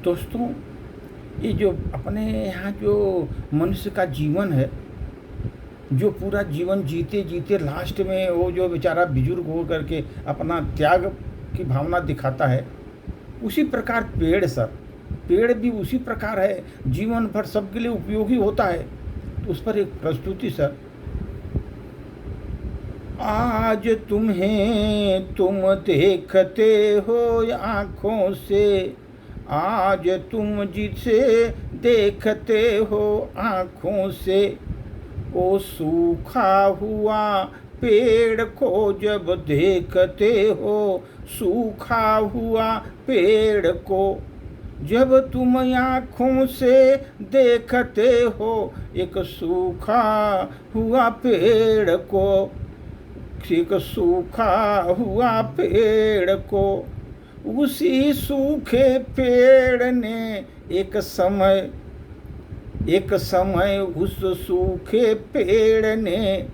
दोस्तों, ये जो अपने यहाँ जो मनुष्य का जीवन है, जो पूरा जीवन जीते जीते लास्ट में वो जो बेचारा बुजुर्ग हो करके अपना त्याग की भावना दिखाता है, उसी प्रकार पेड़ भी उसी प्रकार है, जीवन भर सबके लिए उपयोगी होता है। तो उस पर एक प्रस्तुति सर। आज तुम्हें तुम देखते हो आँखों से, आज तुम जिसे देखते हो आँखों से, ओ सूखा हुआ पेड़ को जब देखते हो, सूखा हुआ पेड़ को जब तुम आँखों से देखते हो, एक सूखा हुआ पेड़ को, एक सूखा हुआ पेड़ को, उसी सूखे पेड़ ने एक समय उस सूखे पेड़ ने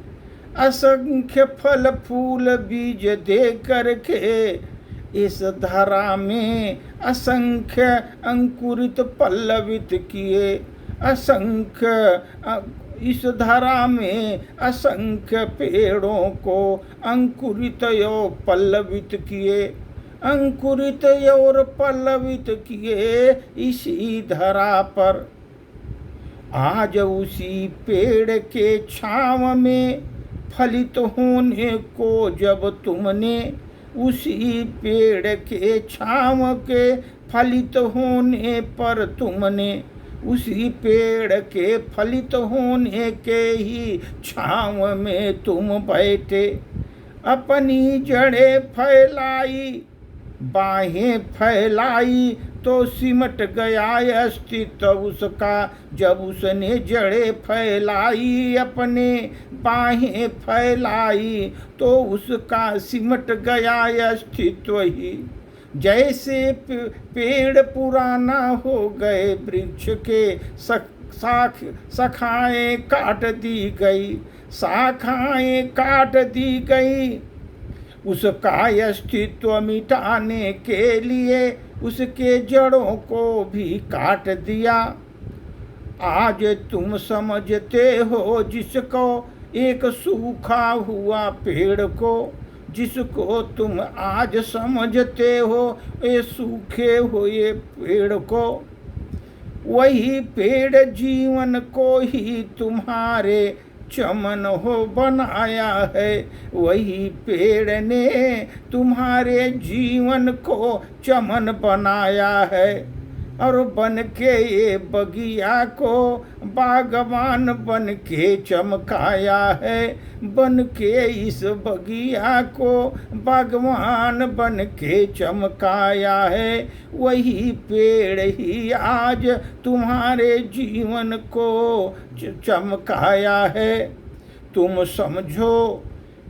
असंख्य फल फूल बीज दे करके इस धरा में असंख्य अंकुरित पल्लवित किए, इस धरा में असंख्य पेड़ों को अंकुरित और पल्लवित किए, अंकुरित और पल्लवित किए इसी धरा पर। आज उसी पेड़ के छाँव में फलित होने को जब तुमने, उसी पेड़ के छाँव के फलित होने पर तुमने, उसी पेड़ के फलित होने के ही छाँव में तुम बैठे, अपनी जड़ें फैलाई, बाहें फैलाई तो सिमट गया अस्तित्व उसका। जब उसने जड़ें फैलाई, अपने बाहें फैलाई, तो उसका सिमट गया अस्तित्व ही। जैसे पेड़ पुराना हो गए, वृक्ष के शाखाएं काट दी गई, शाखाएं काट दी गई, उसका अस्तित्व मिटाने के लिए उसके जड़ों को भी काट दिया। आज तुम समझते हो जिसको एक सूखा हुआ पेड़ को, जिसको तुम आज समझते हो ये सूखे हुए पेड़ को, वही पेड़ जीवन को ही तुम्हारे चमन हो बनाया है, वही पेड़ ने तुम्हारे जीवन को चमन बनाया है। और बन के ये बगिया को बागवान बन के चमकाया है, बन के इस बगिया को बागवान बन के चमकाया है, वही पेड़ ही आज तुम्हारे जीवन को चमकाया है। तुम समझो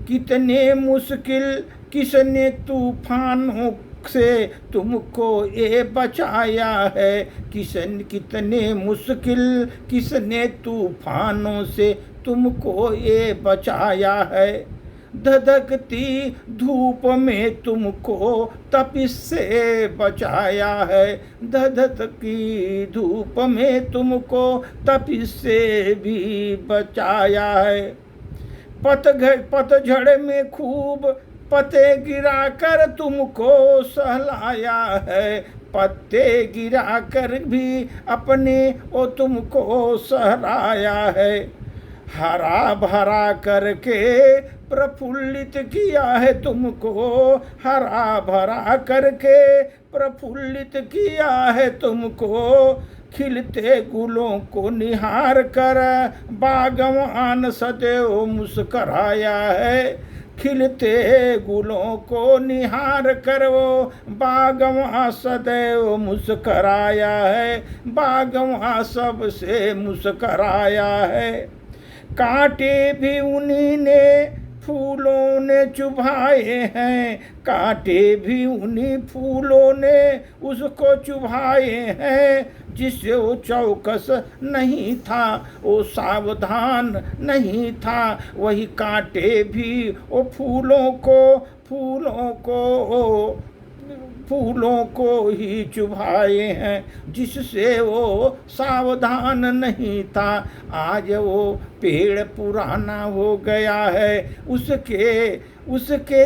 कितने मुश्किल किसने तूफानों से तुमको ये बचाया है, कितने मुश्किल किसने तूफानों से तुमको ये बचाया है। धधकती धूप में तुमको तपिश से बचाया है, धधकती धूप में तुमको तपिश से भी बचाया है। पतझड़ में खूब पत्ते गिरा कर तुमको सहलाया है, पत्ते गिरा कर भी अपने ओ तुमको सहराया है। हरा भरा करके प्रफुल्लित किया है तुमको, हरा भरा करके प्रफुल्लित किया है तुमको। खिलते गुलों को निहार कर बागवान सदैव मुस्कराया है, खिलते गुलों को निहार कर वो बागवान सदैव मुस्कराया है, बागवान सबसे मुस्कराया है। कांटे भी उन्हीं ने फूलों ने चुभाए हैं, कांटे भी उन्हीं फूलों ने उसको चुभाए हैं। जिससे वो चौकस नहीं था, वो सावधान नहीं था, वही कांटे भी वो फूलों को फूलों को ही चुभाए हैं, जिससे वो सावधान नहीं था। आज वो पेड़ पुराना हो गया है, उसके उसके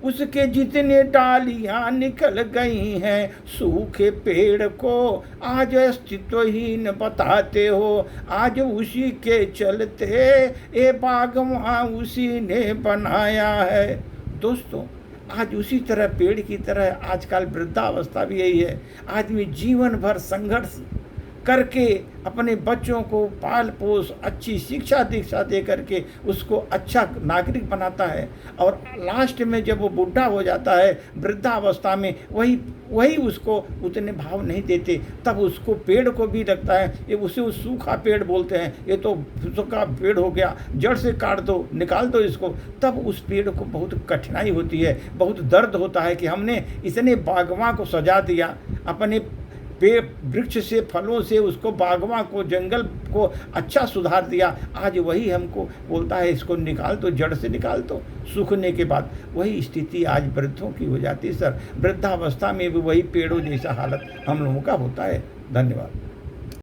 उसके जितने डालियां निकल गई हैं, सूखे पेड़ को आज अस्तित्वहीन बताते हो। आज उसी के चलते ये बागवां उसी ने बनाया है। दोस्तों, आज उसी तरह पेड़ की तरह आजकल वृद्धावस्था भी यही है। आदमी जीवन भर संघर्ष करके अपने बच्चों को पाल पोस अच्छी शिक्षा दीक्षा दे करके उसको अच्छा नागरिक बनाता है, और लास्ट में जब वो बूढ़ा हो जाता है वृद्धावस्था में, वही उसको उतने भाव नहीं देते। तब उसको पेड़ को भी लगता है ये उसे वो सूखा पेड़ बोलते हैं, ये तो सूखा पेड़ हो गया, जड़ से काट दो, निकाल दो इसको। तब उस पेड़ को बहुत कठिनाई होती है, बहुत दर्द होता है कि हमने इतने बागवां को सजा दिया, अपने पेड़ वृक्ष से फलों से उसको बागवां को जंगल को अच्छा सुधार दिया। आज वही हमको बोलता है इसको निकाल दो, जड़ से निकाल दो। सूखने के बाद वही स्थिति आज वृद्धों की हो जाती है सर। वृद्धावस्था में भी वही पेड़ों जैसा हालत हम लोगों का होता है। धन्यवाद।